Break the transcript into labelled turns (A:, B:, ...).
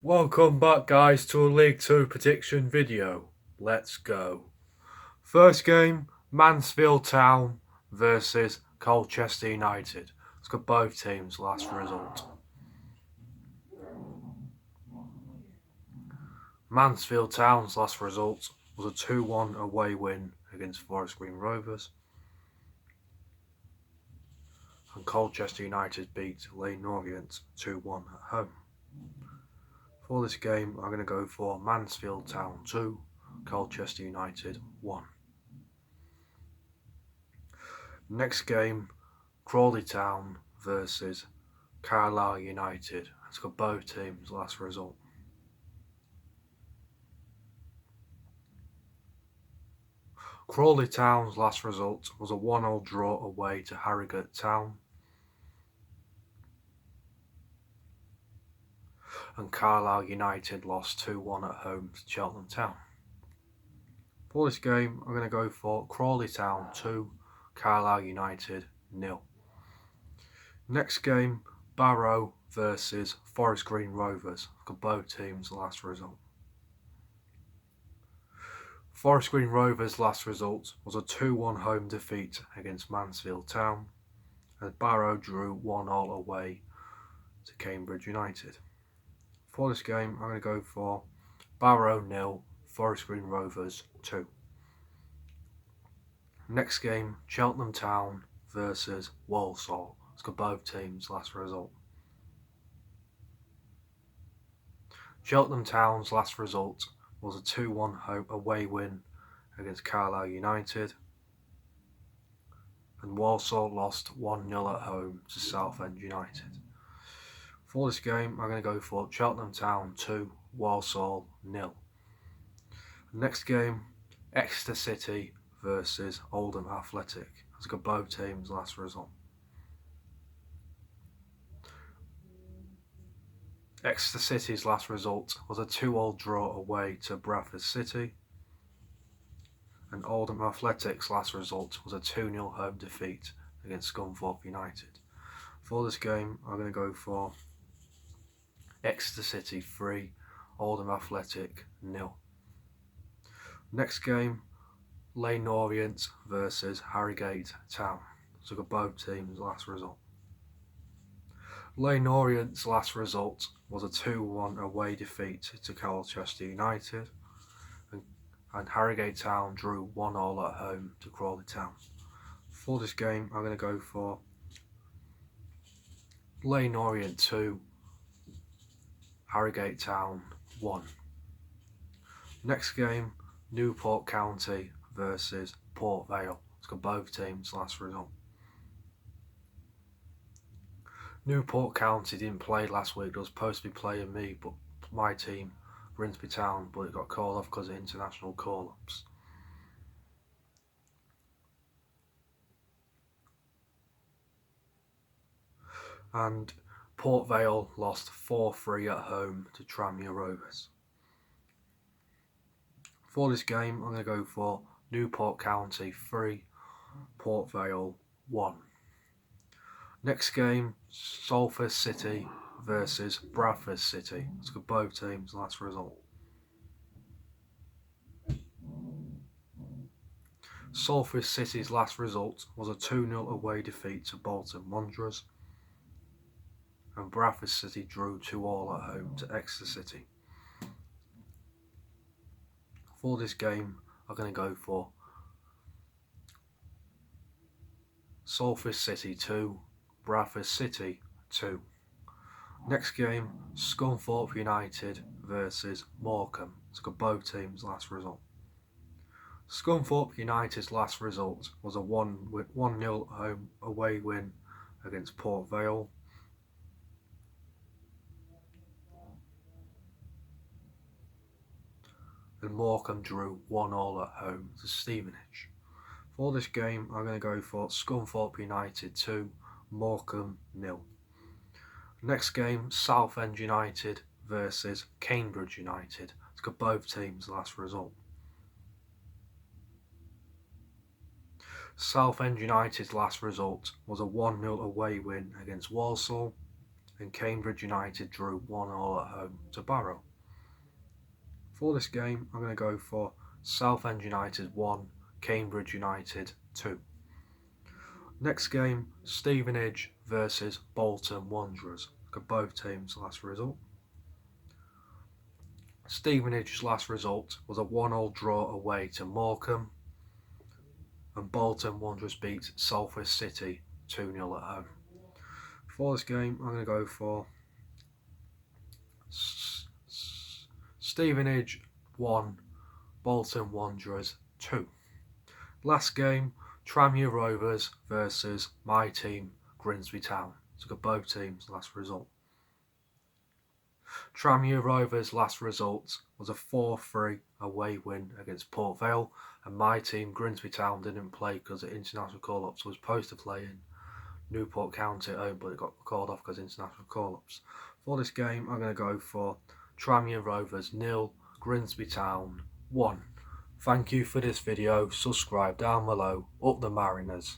A: Welcome back guys to a League 2 prediction video. Let's go. First game, Mansfield Town versus Colchester United. Let's got both teams' last result. Mansfield Town's last result was a 2-1 away win against Forest Green Rovers. And Colchester United beat Leyton Orient 2-1 at home. For this game, I'm going to go for Mansfield Town 2, Colchester United 1. Next game, Crawley Town versus Carlisle United. It's got both teams' last result. Crawley Town's last result was a 1-1 draw away to Harrogate Town. And Carlisle United lost 2-1 at home to Cheltenham Town. For this game, I'm going to go for Crawley Town 2, Carlisle United 0. Next game, Barrow versus Forest Green Rovers. I've got both teams' last result. Forest Green Rovers' last result was a 2-1 home defeat against Mansfield Town, and Barrow drew 1-1 away to Cambridge United. For this game, I'm going to go for Barrow 0, Forest Green Rovers 2. Next game, Cheltenham Town versus Walsall. It's got both teams' last result. Cheltenham Town's last result was a 2-1 home away win against Carlisle United, and Walsall lost 1-0 at home to Southend United. For this game, I'm going to go for Cheltenham Town 2, Walsall 0. Next game, Exeter City versus Oldham Athletic. It's got both teams' last result. Exeter City's last result was a 2-2 draw away to Bradford City, and Oldham Athletic's last result was a 2-0 home defeat against Scunthorpe United. For this game, I'm going to go for Exeter City 3, Oldham Athletic 0. Next game, Leyton Orient versus Harrogate Town. So got both teams' last result. Leyton Orient's last result was a 2-1 away defeat to Colchester United, and Harrogate Town drew 1-1 at home to Crawley Town. For this game, I'm going to go for Leyton Orient 2, Harrogate Town 1. Next game, Newport County versus Port Vale. It's got both teams' last result. Newport County didn't play last week. It was supposed to be playing me, but my team, Grimsby Town, but it got called off because of international call-ups. And Port Vale lost 4-3 at home to Tranmere Rovers. For this game, I'm going to go for Newport County 3, Port Vale 1. Next game, Salford City versus Bradford City. It's got both teams' last result. Salford City's last result was a 2-0 away defeat to Bolton Wanderers, and Bradford City drew 2-2 at home to Exeter City. For this game, I'm going to go for Salford City 2, Bradford City 2. Next game, Scunthorpe United versus Morecambe. It's got both teams' last result. Scunthorpe United's last result was a 1-0 home away win against Port Vale, and Morecambe drew 1-1 at home to Stevenage. For this game, I'm going to go for Scunthorpe United 2, Morecambe 0. Next game, Southend United versus Cambridge United. It's got both teams' last result. Southend United's last result was a 1-0 away win against Walsall, and Cambridge United drew 1-1 at home to Barrow. For this game, I'm going to go for Southend United 1, Cambridge United 2. Next game, Stevenage versus Bolton Wanderers. Look at both teams' last result. Stevenage's last result was a 1-1 draw away to Morecambe, and Bolton Wanderers beat Salford City 2-0 at home. For this game, I'm going to go for Stevenage 1, Bolton Wanderers 2. Last game, Tranmere Rovers versus my team, Grimsby Town. Look at both teams' last result. Tranmere Rovers' last result was a 4-3 away win against Port Vale, and my team, Grimsby Town, didn't play because of international call-ups. Was supposed to play in Newport County at home, but it got called off because of international call-ups. For this game, I'm going to go for Tranmere Rovers 0, Grimsby Town 1. Thank you for this video. Subscribe down below. Up the Mariners.